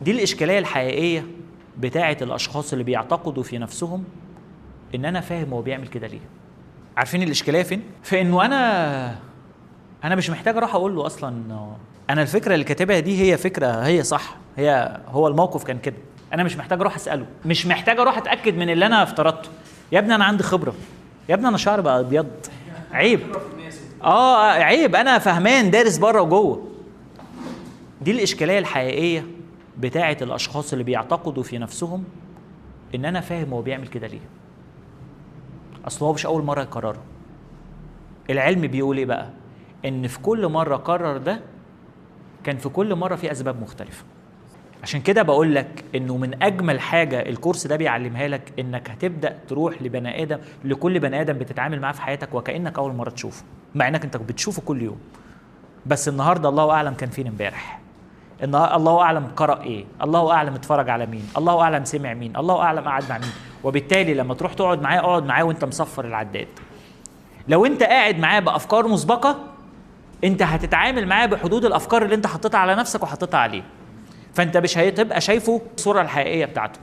دي الإشكالية الحقيقية بتاعة الأشخاص اللي بيعتقدوا في نفسهم إن أنا فاهم هو بيعمل كده ليه. عارفين الإشكالية فين؟ في إنه أنا مش محتاج أروح أقول له أصلاً أنا الفكرة اللي كاتبها دي هي فكرة هي صح، هو الموقف كان كده. أنا مش محتاج أروح أسأله، مش محتاج أروح أتأكد من اللي أنا افترضته. يا ابني أنا عندي خبرة، يا ابني أنا شعري بقى أبيض، عيب. عيب، أنا فهمان دارس بره وجوه. دي الإشكالية الحقيقية بتاعة الأشخاص اللي بيعتقدوا في نفسهم إن أنا فاهم هو بيعمل كده ليه. أصل هو مش أول مرة يكرره. العلم بيقول إيه بقى؟ إن في كل مرة قرر ده كان في كل مرة في أسباب مختلفة. عشان كده بقول لك إنه من أجمل حاجة الكورس ده بيعلمها لك إنك هتبدأ تروح لبني آدم، لكل بني آدم بتتعامل معاه في حياتك وكأنك أول مرة تشوفه، مع إنك أنت بتشوفه كل يوم. بس النهاردة الله أعلم كان فين امبارح، الله أعلم قرأ إيه، الله أعلم اتفرج على مين، الله أعلم سمع مين، الله أعلم قعد مع مين. وبالتالي لما تروح تقعد معاه اقعد معاه وانت مصفر العداد. لو انت قاعد معاه بأفكار مسبقة انت هتتعامل معاه بحدود الأفكار اللي انت حطيتها على نفسك وحطيتها عليه، فانت مش هتبقى شايفه الصورة الحقيقية بتاعته.